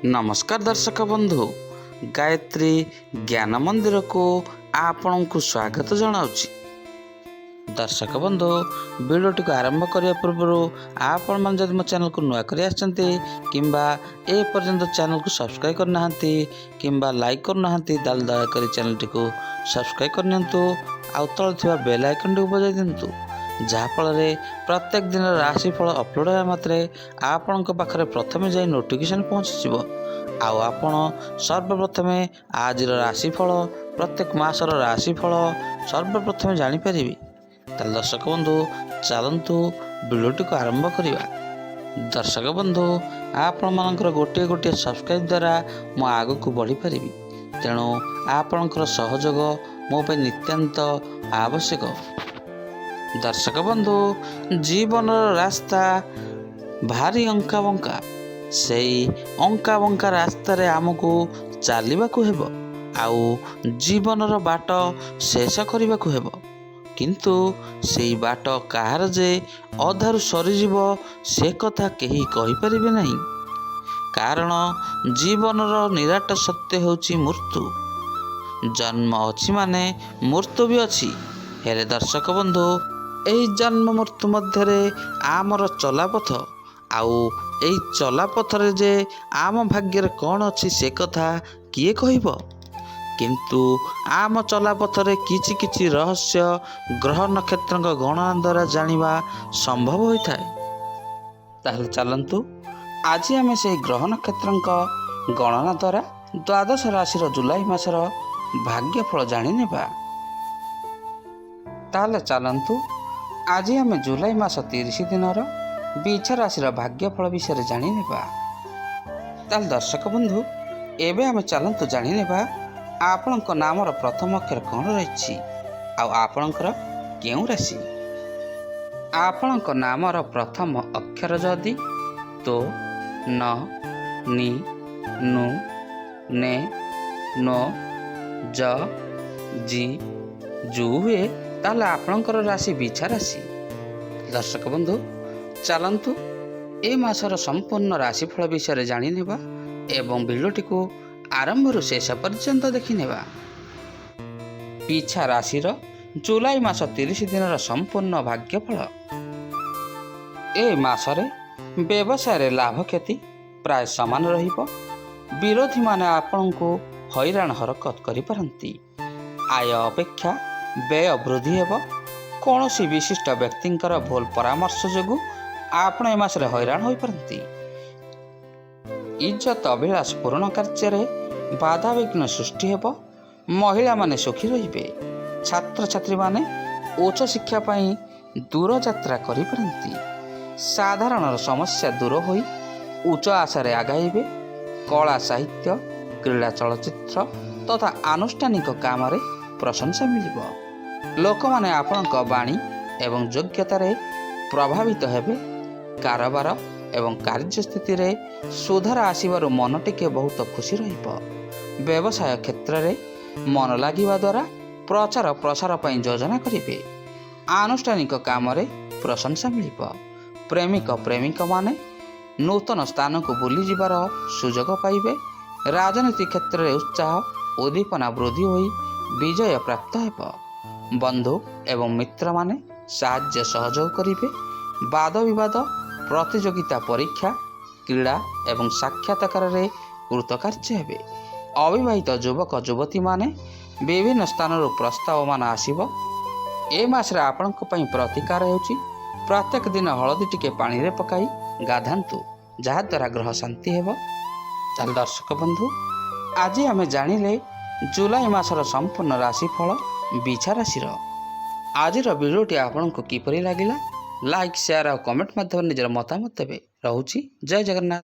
नमस्कार दर्शक बंधु, गायत्री ज्ञान मंदिर को आपण को स्वागत जनाऊँगी। दर्शक बंधु, वीडियोटी को आरंभ करने पूर्व आपण मैंने जब मो चैनल को नुआ कर किंबा ए पर्यंत चैनल को सब्सक्राइब करना कि लाइक करना दयाकोरी चैनल टी को सब्सक्राइब करनी आउ तल थी बेल आइकन टी बजाई दिंतु, जहाँफल प्रत्येक दिन राशिफल अपलोड होगा मात्रे आपण पाखे प्रथम जाई नोटिफिकेशन पहुँचीज। आपण सर्वप्रथम आज राशिफल प्रत्येक मासर राशिफल सर्वप्रथम जापर। ताल दर्शक बंधु, चलतु वीडियोटी को आरंभ करवा। दर्शक बंधु, आपण मानकर गोटे गोटे सब्सक्राइब द्वारा मु आग को बढ़ी पारि, तेणु आपणकर सहयोग मो पे नित्यांत आवश्यक। दर्शक बंधु, जीवन रास्ता भारी अंका बंका, से अंका बंका रास्तार आमको चलवाक हेब, आउ जीवनर बाट शेष करने को हेब। किंतु से बाट कहार जे अधारु सरीजीव से कथा केही कहि परिबे नहीं, कारण जीवनर निराट सत्य होची मृत्यु। जन्म अछि माने मृत्यु भी अछि। हेले दर्शक बंधु, एही जन्म मृत्यु मध्यरे आमर चलापथ, आउ एही चलापथरे जे आम भाग्यर कौन अछि से कथा किए कहिब। किंतु आम चलापथरे किछि किछि रहस्य ग्रह नक्षत्र गणना द्वारा जानिबा संभव होता है। ताहले चलंतु आज आम से ग्रह नक्षत्र गणना द्वारा द्वादश राशि जुलाई मासर भाग्यफल जानिनेबा। ताहले चलंतु आज आम जुलाई मास 30 दिन बिछा राशि भाग्यफल विषय जानिनेबा। ताहले दर्शक बंधु, एबे आम चलंतु जानिनेबा आपणक नामर प्रथम अक्षर कौन रही, आपणकर केउं राशि। आपणक नामर प्रथम अक्षर जदि तो न नि नु ने नो ज जी जू हुए, ताहले आपणकर राशि बिछा राशि। दर्शक बंधु, चलंतु ए मासर संपूर्ण राशिफल विषय जानिनेबा एवं वीडियोटी को आरंभ शेष पर्यंत देखिनेबा। पिछा राशिर जुलाई मास 30 दिन संपूर्ण भाग्यफल। ए मासरे व्यवसाय लाभ क्षति प्राय समान रहिबो। विरोधी माने आपण को हैरान हरकत करि पारंती। आय अपेक्षा व्यय वृद्धि हेब। कौनसी विशिष्ट व्यक्तिंकर भूल परामर्श जोगु आपण ए मासरे हैरान होई पारंती। इज्जत अभिलाष पूर्ण कार्य बाधा विघ्न सृष्टि हेब। महिला माने सुखी रहिबे। छात्र छात्री माने उच्च शिक्षा पाई दूर यात्रा करि पारंती। साधारण समस्या दूर होई उच्च आशारे आगाइबे। कला साहित्य क्रीड़ा चलचित्र तथा आनुष्ठानिक काम रे प्रशंसा मिलिबो। लोक माने आपणक वाणी एवं योग्यतारे प्रभावित हेबे। कारोबार एवं कार्य स्थिति रे सुधार आसीबार मन टिके बहुत खुशी रहिबो। व्यवसाय क्षेत्र रे मन लागिबा द्वारा प्रचार प्रसार पई योजना करिबे। आनुष्ठानिक काम रे प्रशंसा मिलिबो। प्रेमिक प्रेमिक माने नूतन स्थान को बुली जिबार सुजोग पाइबे। राजनीति क्षेत्र रे उत्साह उद्दीपना वृद्धि होई विजय प्राप्त हेबो। बंधु एवं मित्र माने साहाय्य सहयोग करिबे। वाद विवाद प्रतियोगिता परीक्षा क्रीड़ा एवं साक्षात्कार रे कृतकार्य हेबे। अविवाहित युवक युवती माने विभिन्न स्थान प्रस्ताव मान आसीबो। ए मासरे आपणक पई प्रतिकार हेउची प्रत्येक दिन हळदी टिके पानी रे पकाई गाधांतु, जहा द्वारा ग्रह शांति हेबो। ताल दर्शक बंधु, आज आमे जानिले जुलाई मासर संपूर्ण राशिफल बिछा राशिर। आजिर वीडियोटी आपणको किपरि लागिला, लाइक शेयर और कमेंट माध्यम निजर मतामत देबे। रहुची। जय जगन्नाथ।